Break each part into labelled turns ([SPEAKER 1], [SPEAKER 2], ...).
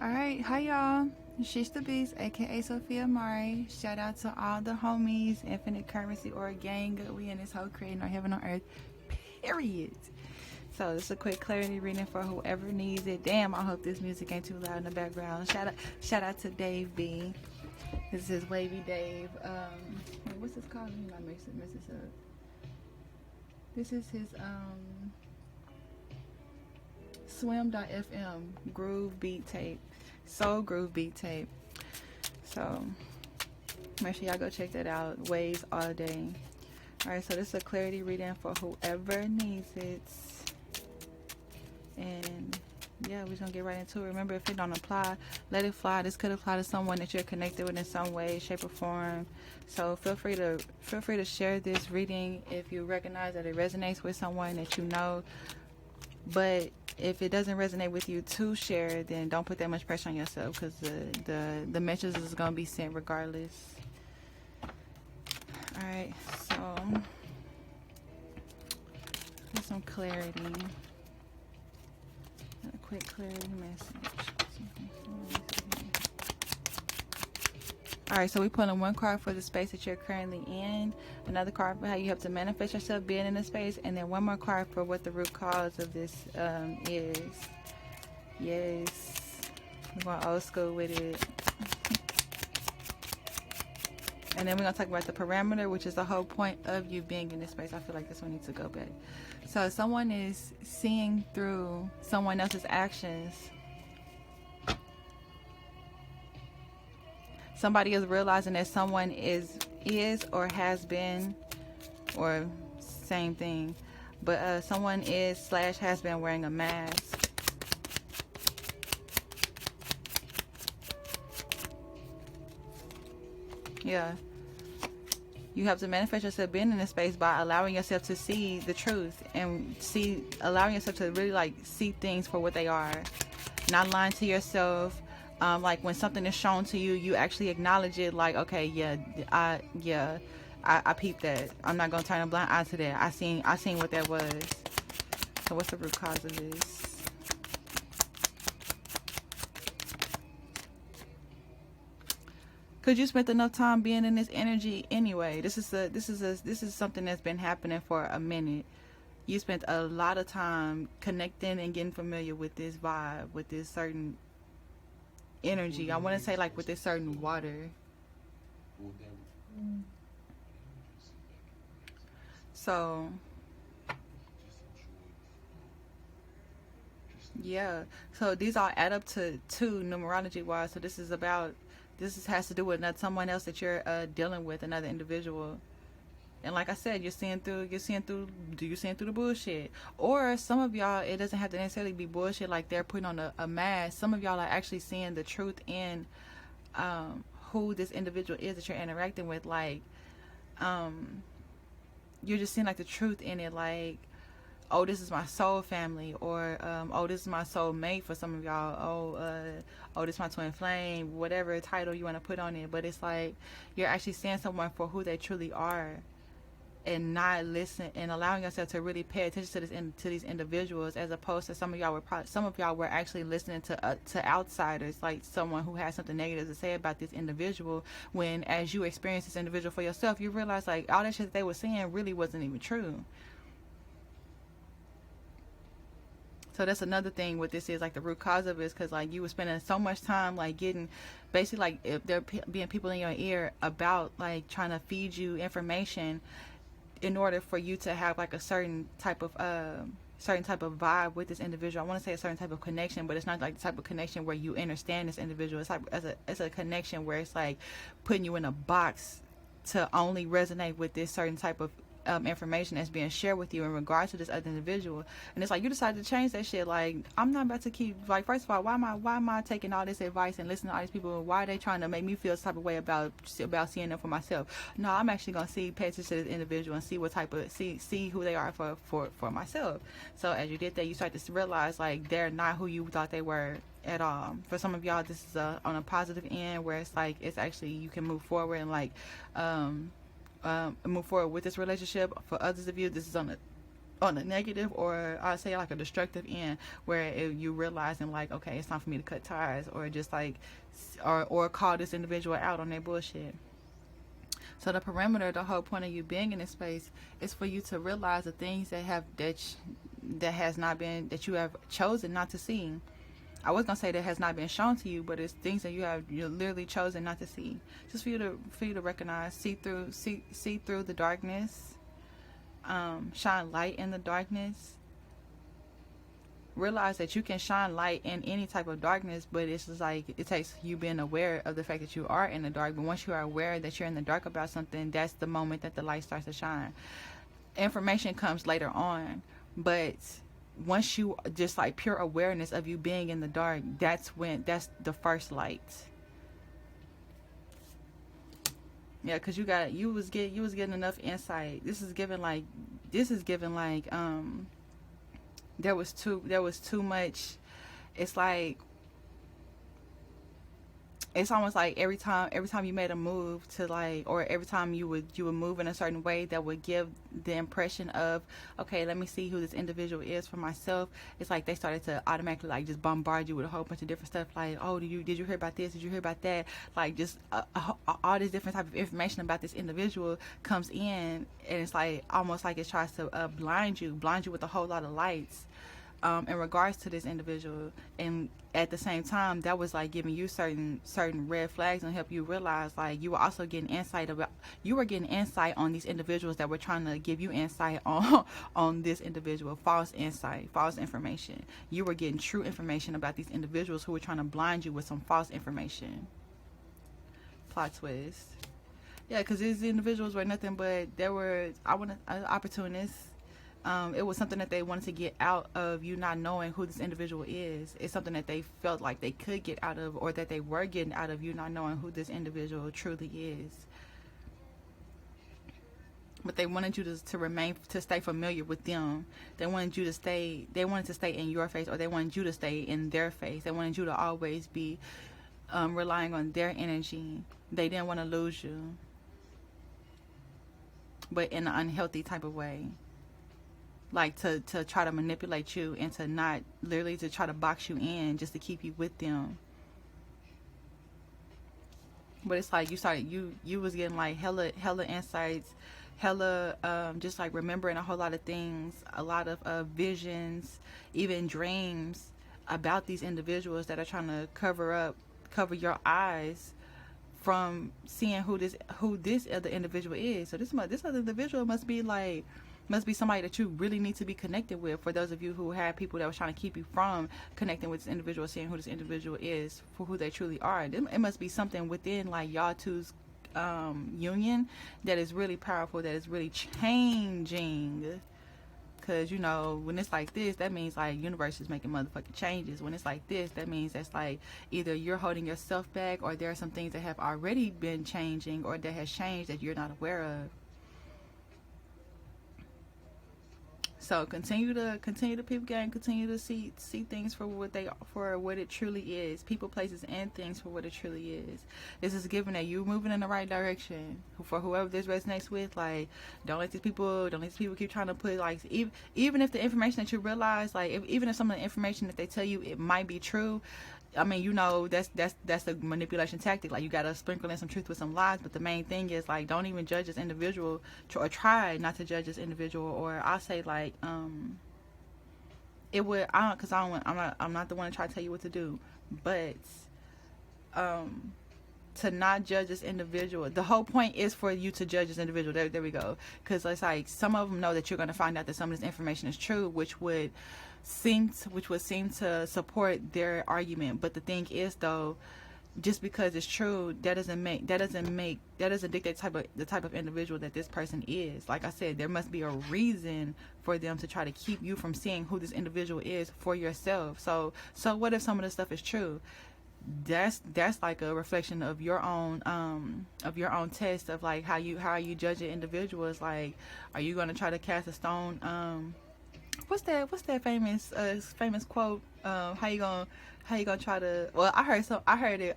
[SPEAKER 1] Alright, hi y'all. She's the Beast, aka Sophia Mari. Shout out to all the homies, Infinite Currency or gang. We in this whole creating our heaven on earth. Period. So this is a quick clarity reading for whoever needs it. Damn, I hope this music ain't too loud in the background. Shout out to Dave B. This is Wavy Dave. What's this called? Let me not mess this up. This is his swim.fm groove beat tape, soul groove beat tape. So make sure y'all go check that out. Waves all day. All right, so this is a clarity reading for whoever needs it. And yeah, we're just gonna get right into it. Remember, if it don't apply, let it fly. This could apply to someone that you're connected with in some way, shape, or form. So feel free to share this reading if you recognize that it resonates with someone that you know. But if it doesn't resonate with you to share, then don't put that much pressure on yourself, because the message is gonna be sent regardless. All right, so get some clarity. A quick clarity message. Alright, so we put in one card for the space that you're currently in, another card for how you have to manifest yourself being in the space, and then one more card for what the root cause of this is. Yes, we're going old school with it. And then we're going to talk about the parameter, which is the whole point of you being in this space. I feel like this one needs to go back. So someone is seeing through someone else's actions. Somebody is realizing that someone is or has been, or same thing, but someone is / has been wearing a mask. Yeah. You have to manifest yourself being in this space by allowing yourself to see the truth and allowing yourself to really like see things for what they are, not lying to yourself. Like when something is shown to you, you actually acknowledge it. Like, okay, I peeped that. I'm not gonna turn a blind eye to that. I seen what that was. So what's the root cause of this? Cause you spent enough time being in this energy anyway. This is something that's been happening for a minute. You spent a lot of time connecting and getting familiar with this vibe, with this certain energy. I want to say like with this certain water. So yeah, so these all add up to 2 numerology wise. So this has to do with someone else that you're dealing with, another individual. And like I said, you're seeing through the bullshit. Or some of y'all, it doesn't have to necessarily be bullshit like they're putting on a mask. Some of y'all are actually seeing the truth in who this individual is that you're interacting with. Like, you're just seeing like the truth in it. Like, oh, this is my soul family, or oh, this is my soul mate for some of y'all. Oh, this is my twin flame, whatever title you want to put on it. But it's like you're actually seeing someone for who they truly are, and not listen and allowing yourself to really pay attention to these individuals, as opposed to some of y'all were actually listening to outsiders, like someone who has something negative to say about this individual, when as you experience this individual for yourself, you realize like all that shit that they were saying really wasn't even true. So that's another thing what this is, like the root cause of it is because like you were spending so much time like getting basically like if there being people in your ear about like trying to feed you information in order for you to have like a certain type of vibe with this individual. I want to say a certain type of connection, but it's not like the type of connection where you understand this individual. It's like it's a connection where it's like putting you in a box to only resonate with this certain type of information that's being shared with you in regards to this other individual. And it's like you decided to change that shit. Like, I'm not about to keep, like, first of all, why am I taking all this advice and listening to all these people? Why are they trying to make me feel this type of way about seeing them for myself? No, I'm actually gonna pay attention to this individual and see what type of see who they are for myself. So as you did that, you start to realize like they're not who you thought they were at all. For some of y'all, this is on a positive end where it's like it's actually you can move forward and like move forward with this relationship. For others of you, this is on on a negative, or I say like a destructive end, where you realizing like, okay, it's time for me to cut ties, or just like, or call this individual out on their bullshit. So the perimeter, the whole point of you being in this space is for you to realize the things that has not been, that you have chosen not to see. I was gonna say that has not been shown to you, but it's things that you literally chosen not to see. Just for you to recognize, see through the darkness, shine light in the darkness. Realize that you can shine light in any type of darkness, but it's just like it takes you being aware of the fact that you are in the dark. But once you are aware that you're in the dark about something, that's the moment that the light starts to shine. Information comes later on, but once you just like pure awareness of you being in the dark, that's the first light. Yeah, because you was getting enough insight. This is given like there was too much. It's like, it's almost like every time you made a move to like, or every time you would move in a certain way that would give the impression of, okay, let me see who this individual is for myself. It's like they started to automatically like just bombard you with a whole bunch of different stuff, like, oh, did you hear about this? Did you hear about that? Like just all this different type of information about this individual comes in, and it's like almost like it tries to blind you with a whole lot of lights. In regards to this individual, and at the same time that was like giving you certain red flags and help you realize like you were also getting insight on these individuals that were trying to give you insight on this individual. False insight, false information. You were getting true information about these individuals who were trying to blind you with some false information. Plot twist. Yeah, because these individuals were nothing but opportunists. It was something that they wanted to get out of you not knowing who this individual is. It's something that they felt like they could get out of, or that they were getting out of you not knowing who this individual truly is. But they wanted you to stay familiar with them. They wanted to stay in your face, or they wanted you to stay in their face. They wanted you to always be relying on their energy. They didn't want to lose you, but in an unhealthy type of way. Like to try to manipulate you into not, literally to try to box you in just to keep you with them. But it's like you was getting like hella insights, just like remembering a whole lot of things, a lot of visions, even dreams about these individuals that are trying to cover your eyes from seeing who this other individual is. So this other individual must be somebody that you really need to be connected with. For those of you who had people that was trying to keep you from connecting with this individual, seeing who this individual is for who they truly are, it must be something within like y'all two's union that is really powerful, that is really changing. Because when it's like this, that means like universe is making motherfucking changes. When it's like this, that means that's like either you're holding yourself back, or there are some things that have already been changing, or that has changed that you're not aware of. So continue to peep game, continue to see things for what it truly is. People, places, and things for what it truly is. This is given that you moving in the right direction. For whoever this resonates with, like, don't let these people keep trying to put, like, even if the information that you realize, like, even if some of the information that they tell you it might be true, I mean, that's a manipulation tactic. Like, you gotta sprinkle in some truth with some lies. But the main thing is, like, don't even judge this individual, or try not to judge this individual. Or I'll say, like, I'm not the one to try to tell you what to do, but to not judge this individual. The whole point is for you to judge this individual. There we go. Because it's like some of them know that you're gonna find out that some of this information is true, which would seem to support their argument. But the thing is, though, just because it's true, that doesn't dictate the type of individual that this person is. Like I said, there must be a reason for them to try to keep you from seeing who this individual is for yourself. So what if some of this stuff is true? That's like a reflection of your own test of like how you judge an individual. Is like, are you gonna try to cast a stone? What's that famous quote? How you gonna try to? Well, I heard it.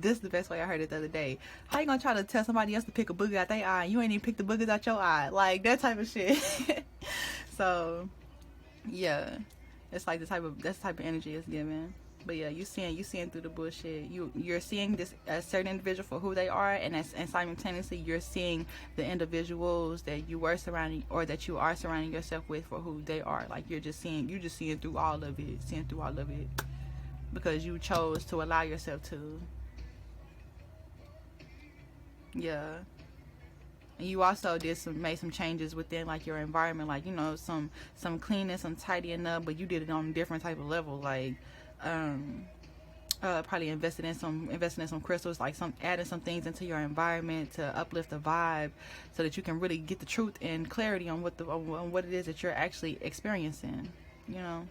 [SPEAKER 1] This is the best way I heard it the other day. How you gonna try to tell somebody else to pick a booger out their eye? You ain't even pick the boogers out your eye, like that type of shit. So yeah, it's like that's the type of energy it's given. But yeah, you seeing through the bullshit. You're seeing this a certain individual for who they are, and simultaneously you're seeing the individuals that you were surrounding or that you are surrounding yourself with for who they are. Like you're just seeing through all of it, seeing through all of it because you chose to allow yourself to. Yeah. And you also made some changes within like your environment, like some cleaning, some tidying up, but you did it on a different type of level, like um probably investing in some crystals, like some adding some things into your environment to uplift the vibe, so that you can really get the truth and clarity on what it is that you're actually experiencing, you know,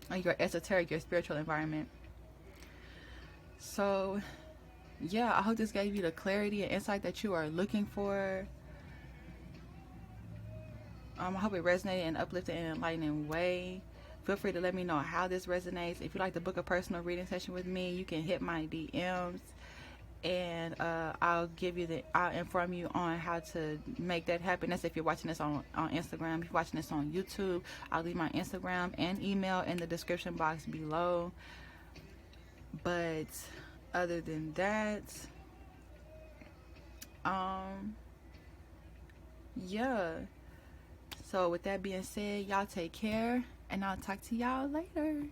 [SPEAKER 1] like your esoteric, your spiritual environment. So yeah, I hope this gave you the clarity and insight that you are looking for. I hope it resonated and uplifted in an enlightening way. Feel free to let me know how this resonates. If you'd like to book a personal reading session with me, you can hit my DMs, and I'll inform you on how to make that happen. That's if you're watching this on Instagram. If you're watching this on YouTube, I'll leave my Instagram and email in the description box below. But other than that, yeah. So with that being said, y'all take care, and I'll talk to y'all later.